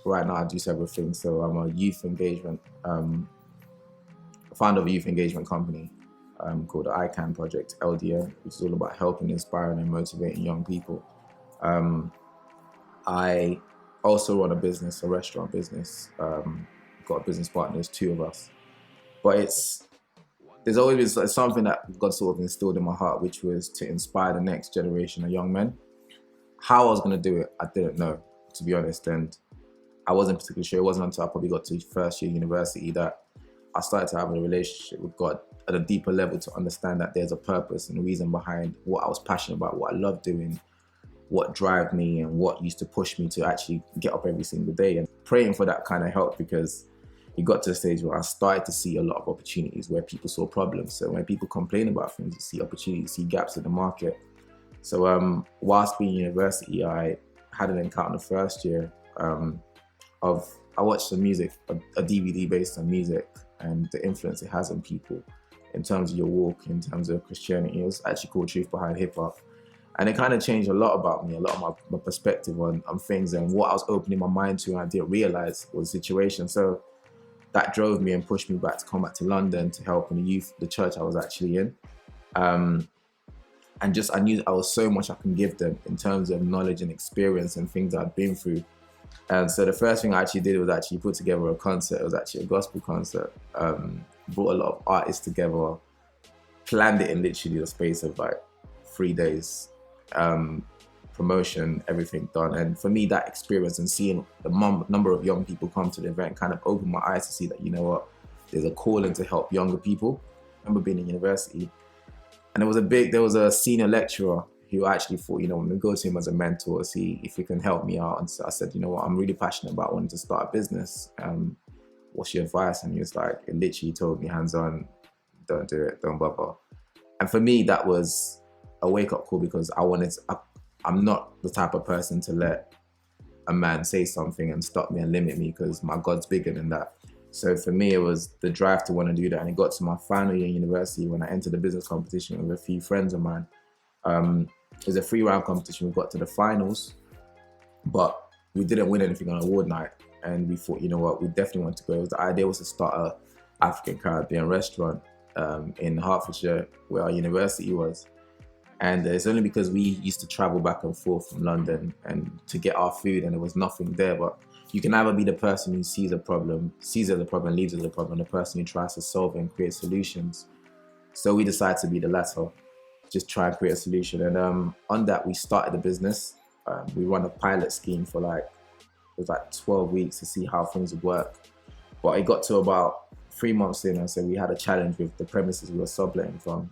right now I do several things. So I'm a youth engagement, founder of a youth engagement company called the ICANN Project, LDN, which is all about helping, inspiring and motivating young people. Um, I also run a business, a restaurant business. Got business partners, two of us. But there's always been something that God sort of instilled in my heart, which was to inspire the next generation of young men. How I was going to do it, I didn't know, to be honest. And I wasn't particularly sure. It wasn't until I probably got to first year university that I started to have a relationship with God at a deeper level to understand that there's a purpose and a reason behind what I was passionate about, what I loved doing, what drive me and what used to push me to actually get up every single day. And praying for that kind of help, because it got to a stage where I started to see a lot of opportunities where people saw problems. So when people complain about things, you see opportunities, see gaps in the market. So whilst being in university, I had an encounter first year I watched some music, a DVD based on music and the influence it has on people in terms of your walk, in terms of Christianity. It was actually called Truth Behind Hip Hop. And it kind of changed a lot about me, a lot of my perspective on things and what I was opening my mind to, and I didn't realize was the situation. So that drove me and pushed me back to come back to London to help in the church I was actually in. And just, I knew that I was so much I can give them in terms of knowledge and experience and things I'd been through. And so the first thing I actually did was actually put together a concert. It was actually a gospel concert. Brought a lot of artists together, planned it in literally the space of like 3 days. Promotion, everything done. And for me, that experience and seeing the number of young people come to the event kind of opened my eyes to see that, you know what, there's a calling to help younger people. I remember being in university and there was a senior lecturer who actually thought, you know, I'm gonna go to him as a mentor, see if he can help me out. And so I said, you know what, I'm really passionate about wanting to start a business. What's your advice? And he was like, it literally told me hands on, don't do it, don't bother. And for me, that was a wake up call, because I'm not the type of person to let a man say something and stop me and limit me, because my God's bigger than that. So for me, it was the drive to want to do that. And it got to my final year in university when I entered the business competition with a few friends of mine. It was a 3-round competition. We got to the finals, but we didn't win anything on award night. And we thought, you know what, we definitely want to go. The idea was to start a African Caribbean restaurant in Hertfordshire, where our university was. And it's only because we used to travel back and forth from London and to get our food, and there was nothing there. But you can either be the person who sees a problem, leaves it as a problem, the person who tries to solve it and create solutions. So we decided to be the latter, just try and create a solution. And on that, we started the business. We run a pilot scheme for it was 12 weeks to see how things would work. But it got to about 3 months in, and so we had a challenge with the premises we were subletting from.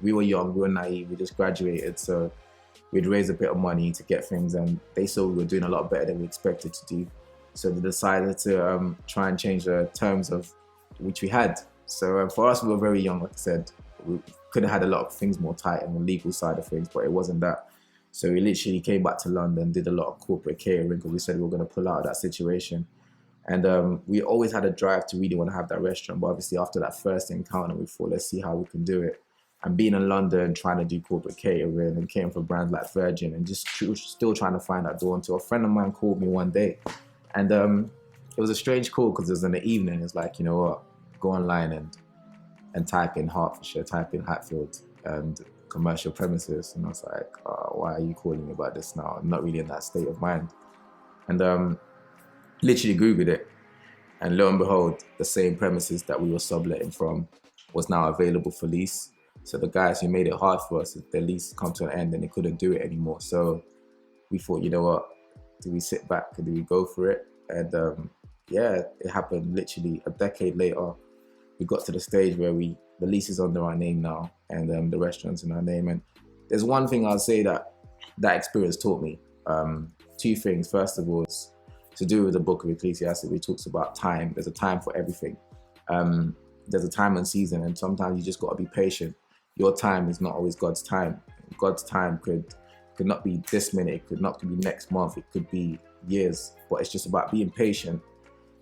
We were young, we were naive, we just graduated, so we'd raised a bit of money to get things, and they saw we were doing a lot better than we expected to do. So they decided to try and change the terms of which we had. So for us, we were very young, like I said. We could have had a lot of things more tight on the legal side of things, but it wasn't that. So we literally came back to London, did a lot of corporate catering, because we said we were going to pull out of that situation. And we always had a drive to really want to have that restaurant. But obviously after that first encounter, we thought, let's see how we can do it. And being in London, trying to do corporate catering and catering for brands like Virgin, and just still trying to find that door. Until a friend of mine called me one day. And it was a strange call, because it was in the evening. It's like, you know what, go online and type in Hertfordshire, type in Hatfield and commercial premises. And I was like, why are you calling me about this now? I'm not really in that state of mind. And literally Googled it. And lo and behold, the same premises that we were subletting from was now available for lease. So the guys who made it hard for us, their lease come to an end and they couldn't do it anymore. So we thought, you know what, do we sit back and do we go for it? And yeah, it happened literally a decade later. We got to the stage where the lease is under our name now, and the restaurant's in our name. And there's one thing I'll say that experience taught me. 2 things. First of all, it's to do with the book of Ecclesiastes, which talks about time. There's a time for everything. There's a time and season, and sometimes you just got to be patient. Your time is not always God's time. God's time could not be this minute, it could not be next month, it could be years. But it's just about being patient,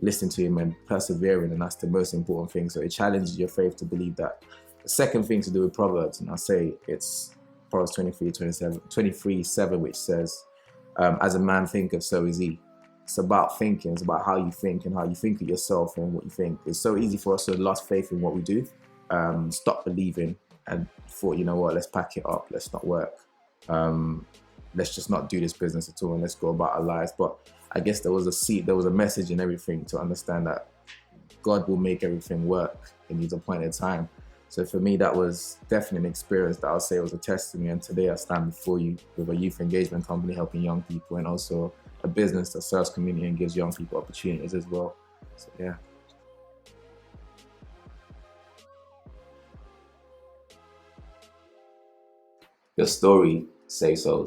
listening to him and persevering, and that's the most important thing. So it challenges your faith to believe that. The second thing to do with Proverbs, and I say it's Proverbs 23:7, which says, as a man thinketh, so is he. it's about thinking. It's about how you think and how you think of yourself and what you think. It's so easy for us to lose faith in what we do, stop believing, and thought, you know what, let's pack it up. Let's not work. Let's just not do this business at all, and let's go about our lives. But I guess there was a message in everything to understand that God will make everything work in His appointed time. So for me, that was definitely an experience that I'll say was a test to me. And today I stand before you with a youth engagement company helping young people, and also a business that serves community and gives young people opportunities as well. So yeah. Your story says so.